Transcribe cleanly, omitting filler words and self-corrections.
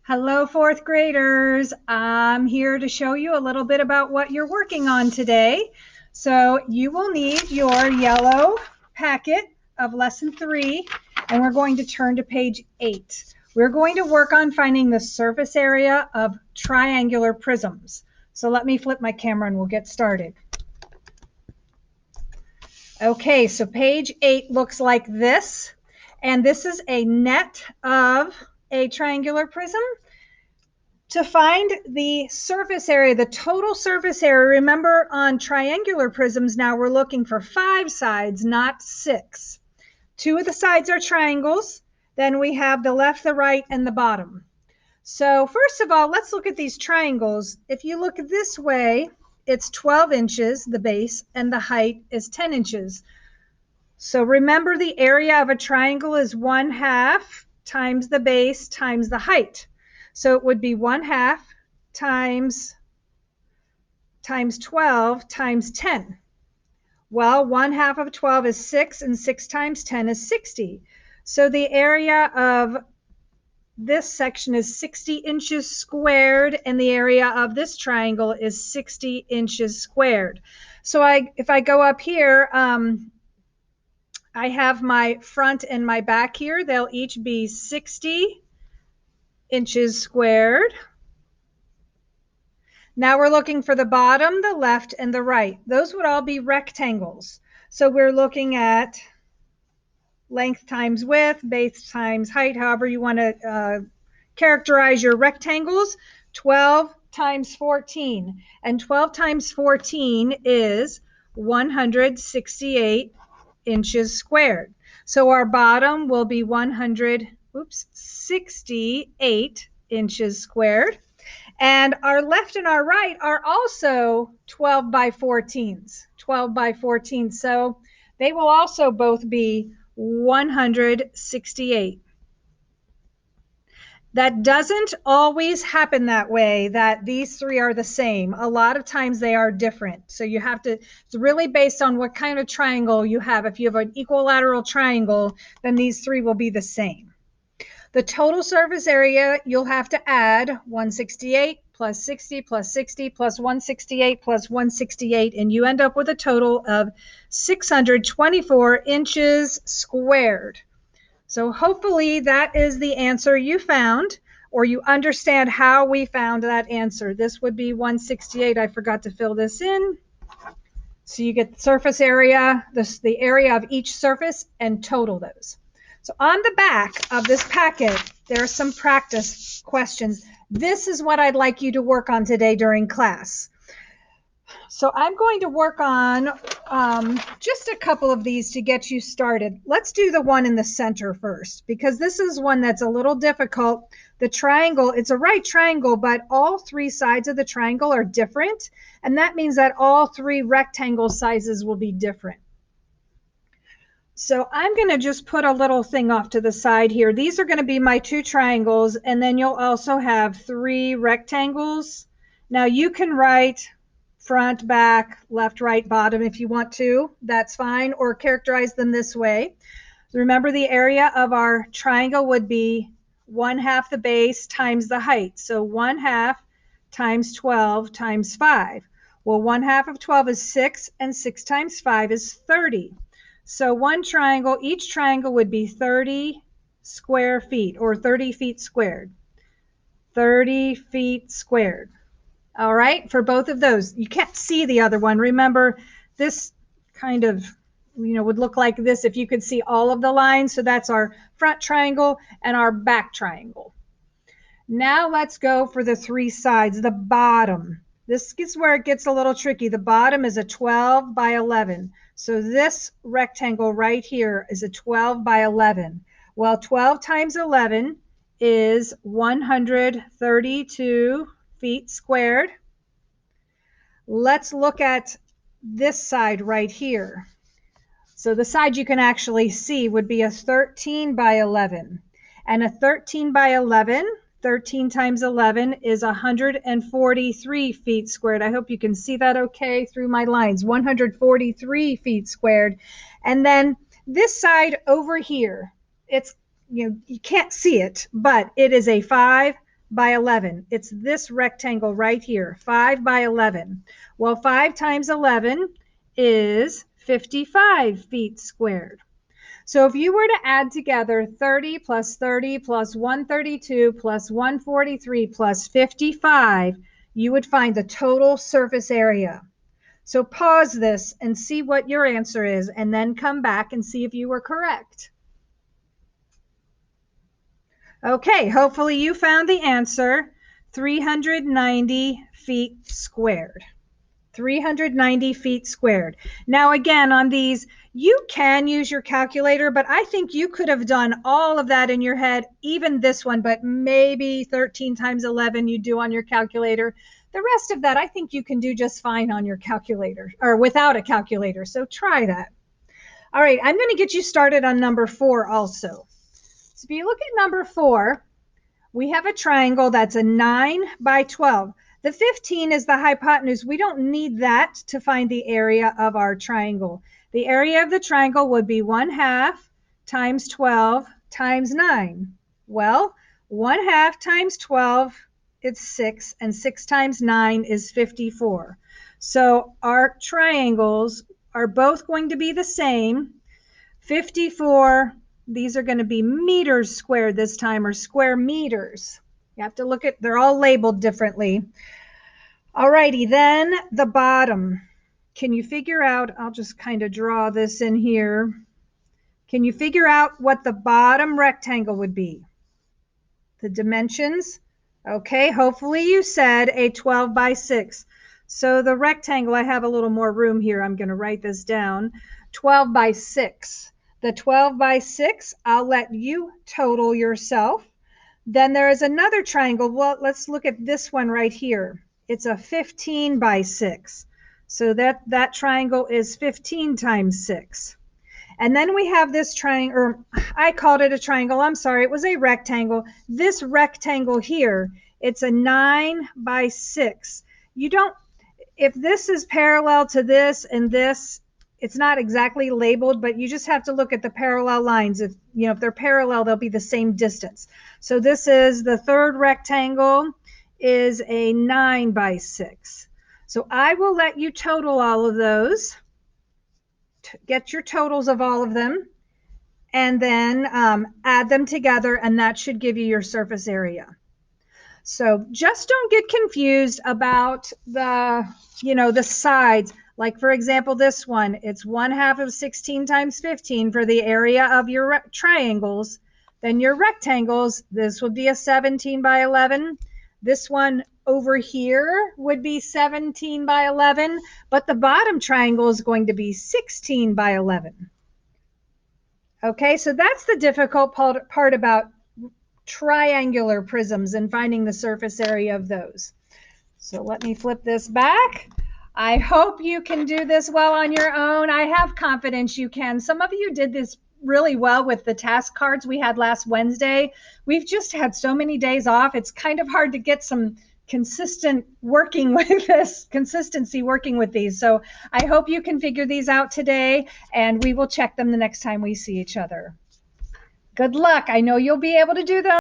Hello, fourth graders. I'm here to show you a little bit about what you're working on today. So you will need your yellow packet of lesson 3, and we're going to turn to page 8. We're going to work on finding the surface area of triangular prisms. So let me flip my camera and we'll get started. Okay, so page 8 looks like this, and this is a net of a triangular prism. To find the surface area, the total surface area, remember on triangular prisms now we're looking for 5 sides, not 6. 2 of the sides are triangles, then we have the left, the right, and the bottom. So first of all, let's look at these triangles. If you look this way, it's 12 inches, the base, and the height is 10 inches. So remember the area of a triangle is 1/2 times the base times the height. So it would be 1/2 times 12 times 10. Well, 1/2 of 12 is 6, and 6 times 10 is 60. So the area of this section is 60 inches squared, and the area of this triangle is 60 inches squared. So if I go up here, I have my front and my back here. They'll each be 60 inches squared. Now we're looking for the bottom, the left, and the right. Those would all be rectangles. So we're looking at length times width, base times height, however you want to characterize your rectangles. 12 times 14. And 12 times 14 is 168 inches squared. So our bottom will be 68 inches squared. And our left and our right are also 12 by 14s, 12 by 14. So they will also both be 168. That doesn't always happen that way, that these 3 are the same. A lot of times they are different. So you have to, it's really based on what kind of triangle you have. If you have an equilateral triangle, then these 3 will be the same. The total surface area, you'll have to add 168 plus 60 plus 60 plus 168 plus 168, and you end up with a total of 624 inches squared. So hopefully that is the answer you found, or you understand how we found that answer. This would be 168. I forgot to fill this in. So you get the surface area, the area of each surface, and total those. So on the back of this packet, there are some practice questions. This is what I'd like you to work on today during class. So I'm going to work on just a couple of these to get you started. Let's do the one in the center first, because this is one that's a little difficult. The triangle, it's a right triangle, but all 3 sides of the triangle are different. And that means that all 3 rectangle sizes will be different. So I'm going to just put a little thing off to the side here. These are going to be my 2 triangles, and then you'll also have 3 rectangles. Now you can write front, back, left, right, bottom if you want to. That's fine, or characterize them this way. Remember, the area of our triangle would be 1/2 the base times the height. So 1/2 times 12 times 5. Well, 1/2 of 12 is 6, and 6 times 5 is 30. So one triangle, each triangle would be 30 square feet, or 30 feet squared. 30 feet squared. All right, for both of those. You can't see the other one. Remember, this kind of, would look like this if you could see all of the lines. So that's our front triangle and our back triangle. Now let's go for the 3 sides. The bottom. This is where it gets a little tricky. The bottom is a 12 by 11. So this rectangle right here is a 12 by 11. Well, 12 times 11 is 132 feet squared. Let's look at this side right here. So the side you can actually see would be a 13 by 11. And a 13 by 11, 13 times 11 is 143 feet squared. I hope you can see that okay through my lines. 143 feet squared. And then this side over here, it's, you can't see it, but it is a 5 by 11. It's this rectangle right here, 5 by 11. Well, 5 times 11 is 55 feet squared. So if you were to add together 30 plus 30 plus 132 plus 143 plus 55, you would find the total surface area. So pause this and see what your answer is, and then come back and see if you were correct. Okay, hopefully you found the answer, 390 feet squared. 390 feet squared. Now, again, on these, you can use your calculator, but I think you could have done all of that in your head, even this one, but maybe 13 times 11 you do on your calculator. The rest of that, I think you can do just fine on your calculator or without a calculator. So try that. All right, I'm going to get you started on number 4 also. So if you look at number 4, we have a triangle that's a 9 by 12. The 15 is the hypotenuse. We don't need that to find the area of our triangle. The area of the triangle would be 1/2 times 12 times 9. Well, 1/2 times 12 is 6, and 6 times 9 is 54. So our triangles are both going to be the same. 54, these are going to be meters squared this time, or square meters. You have to look at, they're all labeled differently. Alrighty, then the bottom. Can you figure out, I'll just kind of draw this in here. Can you figure out what the bottom rectangle would be? The dimensions? Okay, hopefully you said a 12 by 6. So the rectangle, I have a little more room here. I'm going to write this down. 12 by 6. The 12 by 6, I'll let you total yourself. Then there is another triangle. Well, let's look at this one right here. It's a 15 by 6. So that triangle is 15 times 6. And then we have this triangle, or I called it a triangle. I'm sorry, it was a rectangle. This rectangle here, it's a 9 by 6. You don't, if this is parallel to this and this, it's not exactly labeled, but you just have to look at the parallel lines. If they're parallel, they'll be the same distance. So this is the third rectangle is a 9 by 6. So I will let you total all of those. Get your totals of all of them, and then add them together, and that should give you your surface area. So just don't get confused about the sides. Like, for example, this one, it's 1/2 of 16 times 15 for the area of your triangles. Then your rectangles, this would be a 17 by 11. This one over here would be 17 by 11, but the bottom triangle is going to be 16 by 11. Okay, so that's the difficult part about triangular prisms and finding the surface area of those. So let me flip this back. I hope you can do this well on your own. I have confidence you can. Some of you did this really well with the task cards we had last Wednesday. We've just had so many days off. It's kind of hard to get some consistency working with these. So I hope you can figure these out today, and we will check them the next time we see each other. Good luck. I know you'll be able to do them.